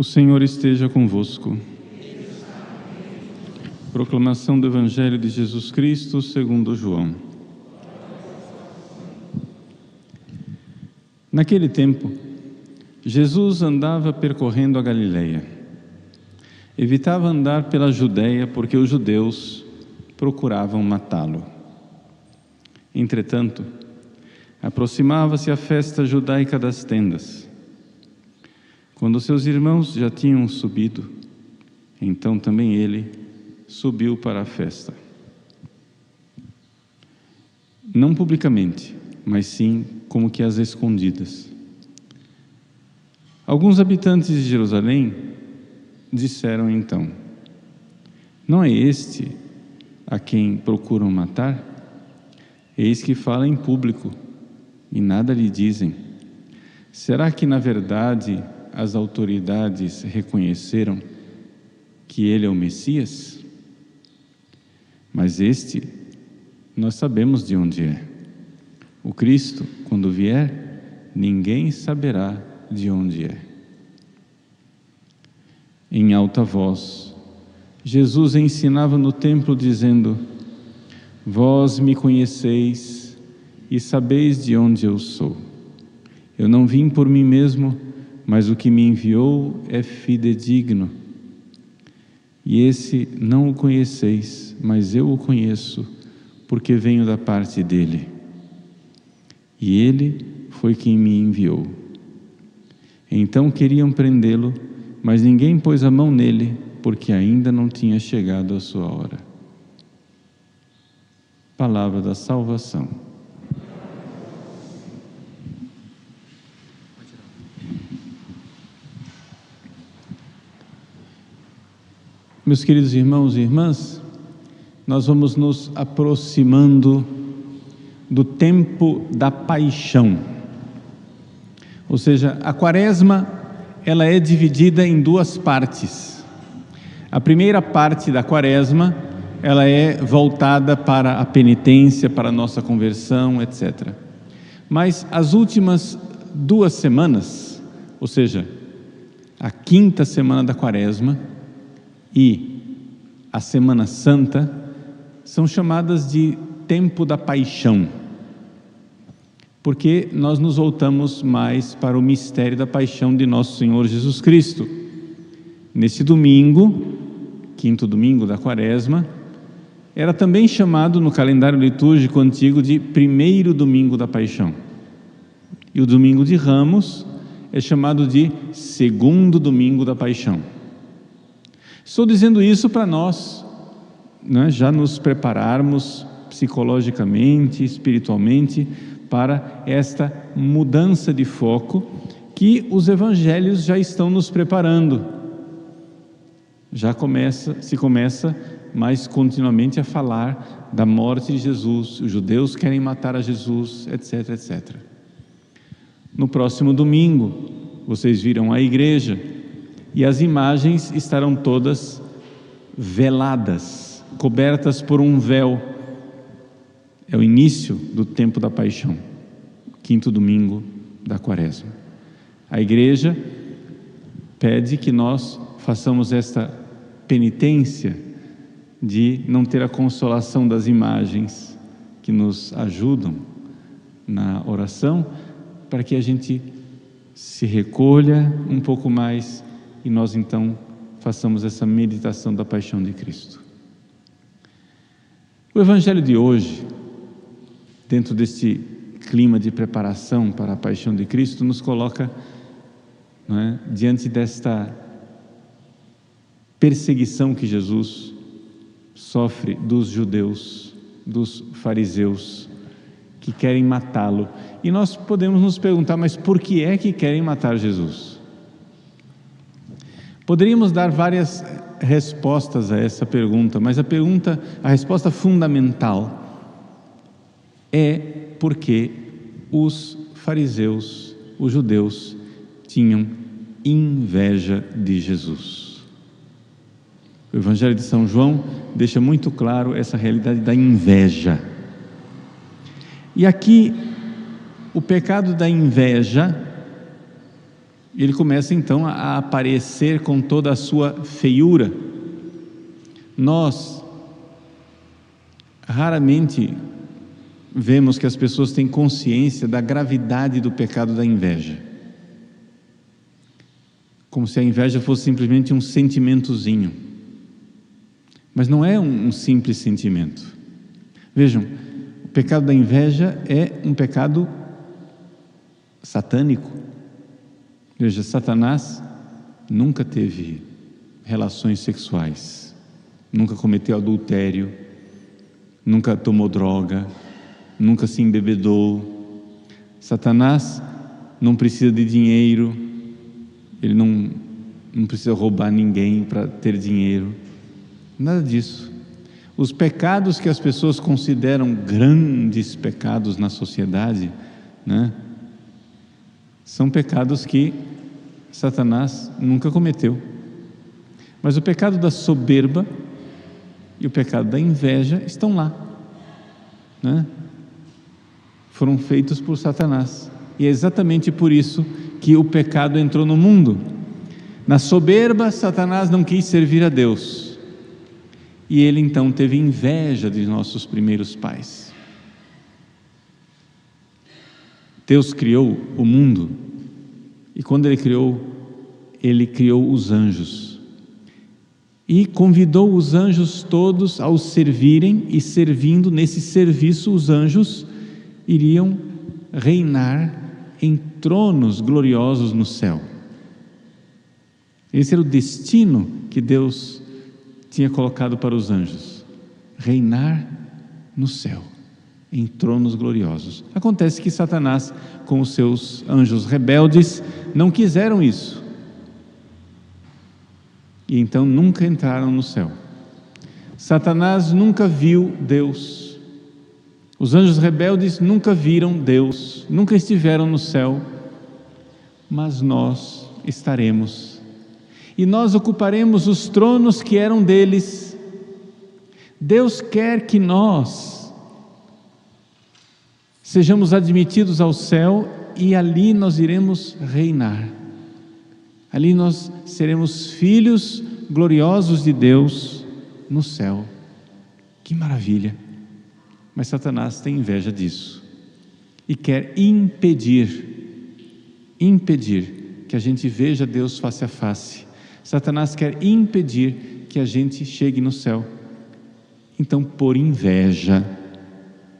O Senhor esteja convosco. Proclamação do Evangelho de Jesus Cristo segundo João. Naquele tempo, Jesus andava percorrendo a Galileia. Evitava andar pela Judéia porque os judeus procuravam matá-lo. Entretanto, aproximava-se a festa judaica das tendas. Quando seus irmãos já tinham subido, então também ele subiu para a festa. Não publicamente, mas sim como que às escondidas. Alguns habitantes de Jerusalém disseram então: não é este a quem procuram matar? Eis que fala em público e nada lhe dizem. Será que na verdade as autoridades reconheceram que ele é o Messias? Mas este, nós sabemos de onde é. O Cristo, quando vier, ninguém saberá de onde é. Em alta voz, Jesus ensinava no templo dizendo: vós me conheceis e sabeis de onde eu sou. Eu não vim por mim mesmo, mas o que me enviou é fidedigno. E esse não o conheceis, mas eu o conheço, porque venho da parte dele. E ele foi quem me enviou. Então queriam prendê-lo, mas ninguém pôs a mão nele, porque ainda não tinha chegado a sua hora. Palavra da salvação. Meus queridos irmãos e irmãs, nós vamos nos aproximando do tempo da paixão. Ou seja, a Quaresma, ela é dividida em duas partes. A primeira parte da Quaresma, ela é voltada para a penitência, para a nossa conversão, etc. Mas as últimas 2 semanas, ou seja, a 5ª semana da Quaresma e a Semana Santa, são chamadas de tempo da paixão, porque nós nos voltamos mais para o mistério da paixão de nosso Senhor Jesus Cristo. Nesse domingo, 5º domingo da Quaresma, era também chamado no calendário litúrgico antigo de primeiro domingo da paixão. E o domingo de Ramos é chamado de segundo domingo da paixão. Estou dizendo isso para nós, já nos prepararmos psicologicamente, espiritualmente, para esta mudança de foco que os evangelhos já estão nos preparando. Se começa mais continuamente a falar da morte de Jesus, os judeus querem matar a Jesus, etc, etc. No próximo domingo, vocês virão à igreja e as imagens estarão todas veladas, cobertas por um véu. É o início do tempo da paixão, 5º domingo da Quaresma. A igreja pede que nós façamos esta penitência de não ter a consolação das imagens que nos ajudam na oração, para que a gente se recolha um pouco mais e nós então façamos essa meditação da paixão de Cristo. O Evangelho de hoje, dentro deste clima de preparação para a paixão de Cristo, nos coloca, diante desta perseguição que Jesus sofre dos judeus, dos fariseus, que querem matá-lo. E nós podemos nos perguntar, mas por que é que querem matar Jesus? Poderíamos dar várias respostas a essa pergunta, mas a resposta fundamental é porque os fariseus, os judeus, tinham inveja de Jesus. O Evangelho de São João deixa muito claro essa realidade da inveja. E aqui, o pecado da inveja Ele começa então a aparecer com toda a sua feiura. Nós raramente vemos que as pessoas têm consciência da gravidade do pecado da inveja. Como se a inveja fosse simplesmente um sentimentozinho. Mas não é um simples sentimento. Vejam, o pecado da inveja é um pecado satânico. Veja, Satanás nunca teve relações sexuais, nunca cometeu adultério, nunca tomou droga, nunca se embebedou. Satanás não precisa de dinheiro, ele não precisa roubar ninguém para ter dinheiro, nada disso. Os pecados que as pessoas consideram grandes pecados na sociedade, né, são pecados que Satanás nunca cometeu. Mas o pecado da soberba e o pecado da inveja estão lá, né? Foram feitos por Satanás, e é exatamente por isso que o pecado entrou no mundo. Na soberba, Satanás não quis servir a Deus, e ele então teve inveja de nossos primeiros pais. Deus criou o mundo, e quando Ele criou os anjos, e convidou os anjos todos ao servirem, e servindo nesse serviço, os anjos iriam reinar em tronos gloriosos no céu. Esse era o destino que Deus tinha colocado para os anjos: reinar no céu, em tronos gloriosos. Acontece que Satanás, com os seus anjos rebeldes, não quiseram isso, e então nunca entraram no céu. Satanás nunca viu Deus, os anjos rebeldes nunca viram Deus, nunca estiveram no céu, mas nós estaremos, e nós ocuparemos os tronos que eram deles. Deus quer que nós sejamos admitidos ao céu, e ali nós iremos reinar. Ali nós seremos filhos gloriosos de Deus no céu. Que maravilha! Mas Satanás tem inveja disso e quer impedir que a gente veja Deus face a face. Satanás quer impedir que a gente chegue no céu. Então, por inveja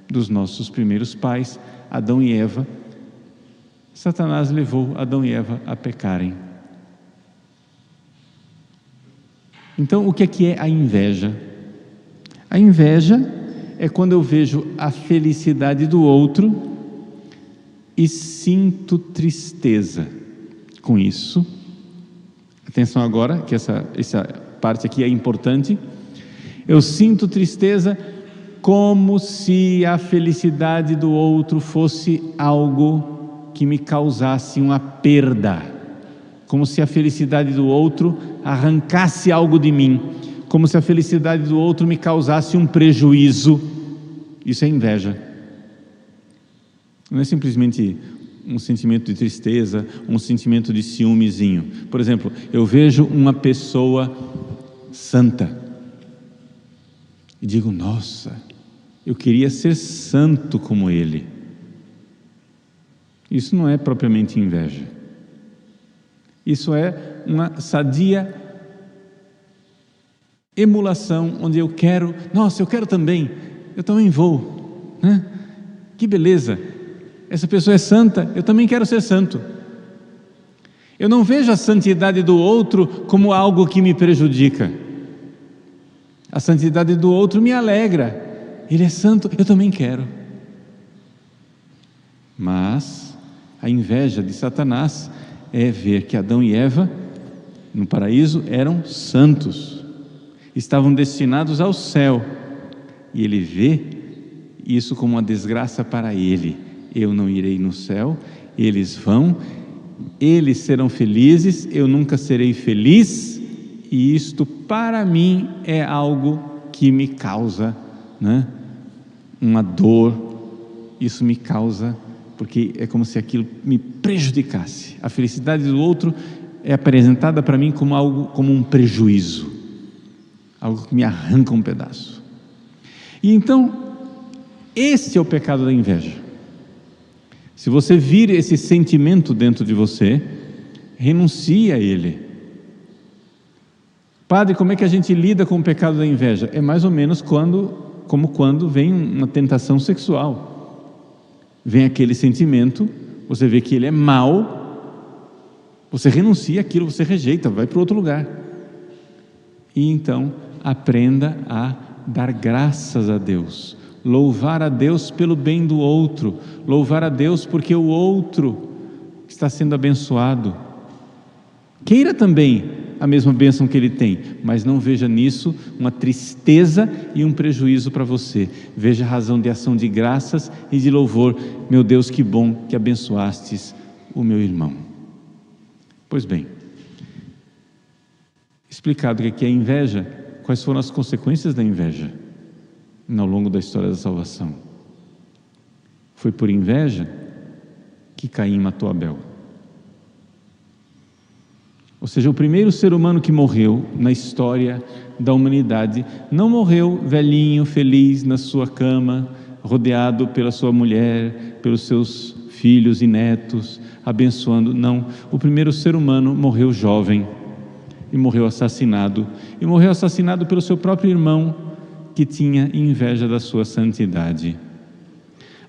dos nossos primeiros pais, Adão e Eva, Satanás levou Adão e Eva a pecarem. Então, o que é a inveja? A inveja é quando eu vejo a felicidade do outro e sinto tristeza com isso. Atenção agora, que essa parte aqui é importante. Eu sinto tristeza como se a felicidade do outro fosse algo que me causasse uma perda, como se a felicidade do outro arrancasse algo de mim, como se a felicidade do outro me causasse um prejuízo. Isso é inveja. Não é simplesmente um sentimento de tristeza, um sentimento de ciúmezinho. Por exemplo, eu vejo uma pessoa santa e digo: nossa, eu queria ser santo como ele. Isso não é propriamente inveja. Isso é uma sadia emulação, onde eu quero, nossa, eu quero também, eu também vou, né? Que beleza, essa pessoa é santa, eu também quero ser santo. Eu não vejo a santidade do outro como algo que me prejudica. A santidade do outro me alegra. Ele é santo, eu também quero. Mas a inveja de Satanás é ver que Adão e Eva, no paraíso, eram santos, estavam destinados ao céu, e ele vê isso como uma desgraça para ele. Eu não irei no céu, eles vão, eles serão felizes, eu nunca serei feliz, e isto para mim é algo que me causa, né, uma dor. Isso me causa porque é como se aquilo me prejudicasse. A felicidade do outro é apresentada para mim como algo, como um prejuízo, algo que me arranca um pedaço. E então, esse é o pecado da inveja. Se você vir esse sentimento dentro de você, renuncie a ele. Padre, como é que a gente lida com o pecado da inveja? É mais ou menos como quando vem uma tentação sexual. Vem aquele sentimento, você vê que ele é mau, você renuncia àquilo, você rejeita, vai para outro lugar. E então, aprenda a dar graças a Deus, louvar a Deus pelo bem do outro, louvar a Deus porque o outro está sendo abençoado. Queira também a mesma bênção que ele tem, mas não veja nisso uma tristeza e um prejuízo para você. Veja a razão de ação de graças e de louvor. Meu Deus, que bom que abençoastes o meu irmão. Pois bem, explicado o que é inveja, quais foram as consequências da inveja ao longo da história da salvação? Foi por inveja que Caim matou Abel. Ou seja, o primeiro ser humano que morreu na história da humanidade não morreu velhinho, feliz na sua cama, rodeado pela sua mulher, pelos seus filhos e netos, abençoando. Não, o primeiro ser humano morreu jovem e morreu assassinado pelo seu próprio irmão, que tinha inveja da sua santidade.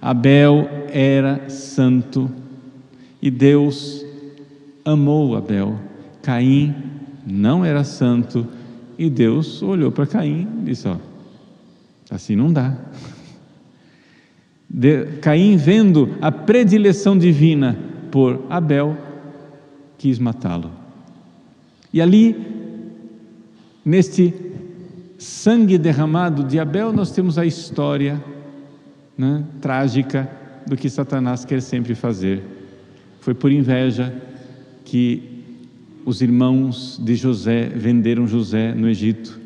Abel era santo e Deus amou Abel. Caim não era santo e Deus olhou para Caim e disse: assim não dá. Caim, vendo a predileção divina por Abel, quis matá-lo. E ali, neste sangue derramado de Abel, nós temos a história, né, trágica do que Satanás quer sempre fazer. Foi por inveja que os irmãos de José venderam José no Egito.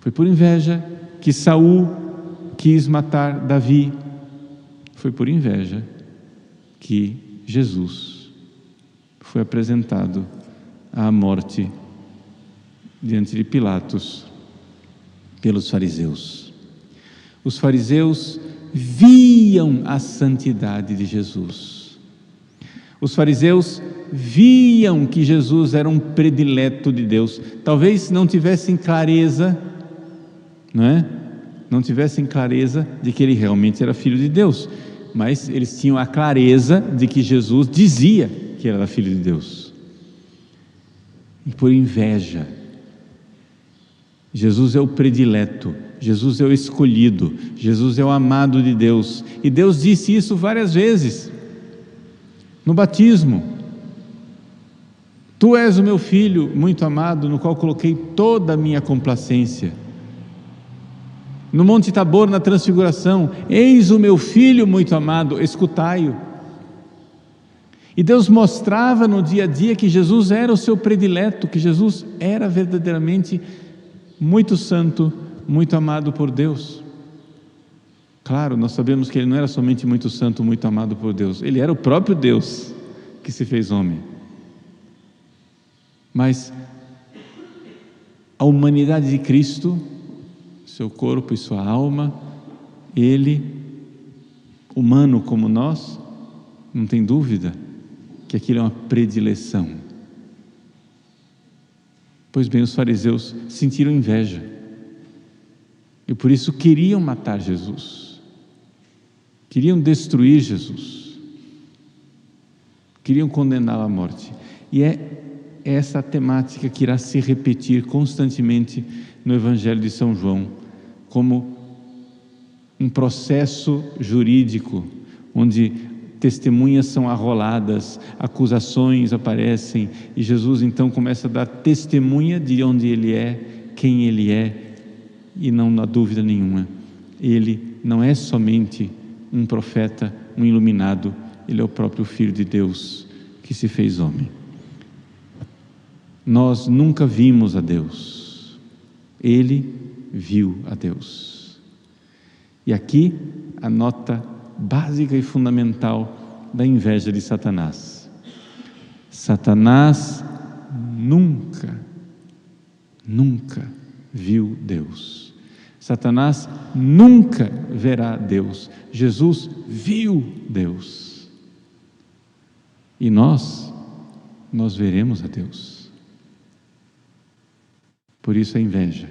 Foi por inveja que Saul quis matar Davi. Foi por inveja que Jesus foi apresentado à morte diante de Pilatos pelos fariseus. Os fariseus viam a santidade de Jesus. Os fariseus viam que Jesus era um predileto de Deus. Talvez não tivessem clareza, não tivessem clareza de que ele realmente era filho de Deus, mas eles tinham a clareza de que Jesus dizia que era filho de Deus. E por inveja, Jesus é o predileto, Jesus é o escolhido, Jesus é o amado de Deus, e Deus disse isso várias vezes. No batismo: Tu és o meu filho muito amado, no qual coloquei toda a minha complacência. No Monte Tabor, na transfiguração: Eis o meu filho muito amado, escutai-o. E Deus mostrava no dia a dia que Jesus era o seu predileto, que Jesus era verdadeiramente muito santo, muito amado por Deus. Claro, nós sabemos que ele não era somente muito santo, muito amado por Deus, ele era o próprio Deus que se fez homem. Mas a humanidade de Cristo, seu corpo e sua alma, ele, humano como nós, não tem dúvida que aquilo é uma predileção. Pois bem, os fariseus sentiram inveja e por isso queriam matar Jesus, queriam destruir Jesus, queriam condená-lo à morte. E é essa temática que irá se repetir constantemente no Evangelho de São João, como um processo jurídico, onde testemunhas são arroladas, acusações aparecem, e Jesus então começa a dar testemunha de onde ele é, quem ele é, e não há dúvida nenhuma, ele não é somente um profeta, um iluminado, ele é o próprio Filho de Deus que se fez homem. Nós nunca vimos a Deus, ele viu a Deus. E aqui a nota básica e fundamental da inveja de Satanás. Satanás nunca viu Deus. Satanás nunca verá Deus. Jesus viu Deus. E nós veremos a Deus. Por isso a inveja.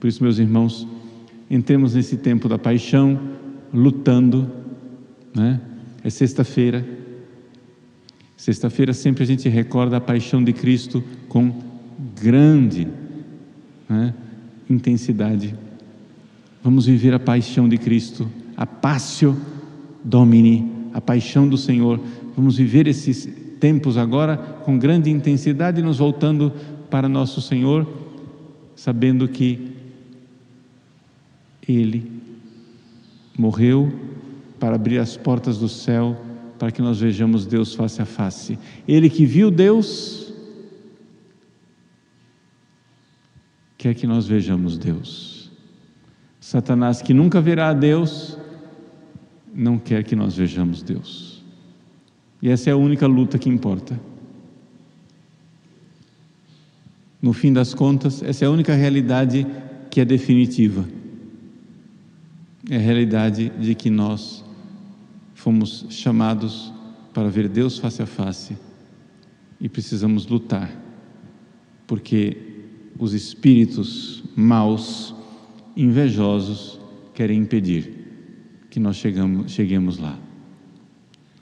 Por isso, meus irmãos, entremos nesse tempo da paixão, lutando, né? É sexta-feira. Sexta-feira sempre a gente recorda a paixão de Cristo com grande, né, intensidade. Vamos viver a paixão de Cristo, a Passio Domini, a paixão do Senhor. Vamos viver esses tempos agora com grande intensidade, nos voltando para nosso Senhor, sabendo que Ele morreu para abrir as portas do céu, para que nós vejamos Deus face a face. Ele que viu Deus, quer que nós vejamos Deus. Satanás, que nunca verá a Deus, não quer que nós vejamos Deus. E essa é a única luta que importa. No fim das contas, essa é a única realidade que é definitiva. É a realidade de que nós fomos chamados para ver Deus face a face e precisamos lutar, porque os espíritos maus, invejosos, querem impedir que nós cheguemos lá.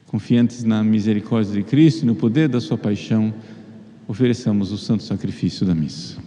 Confiantes na misericórdia de Cristo e no poder da sua paixão, ofereçamos o santo sacrifício da missa.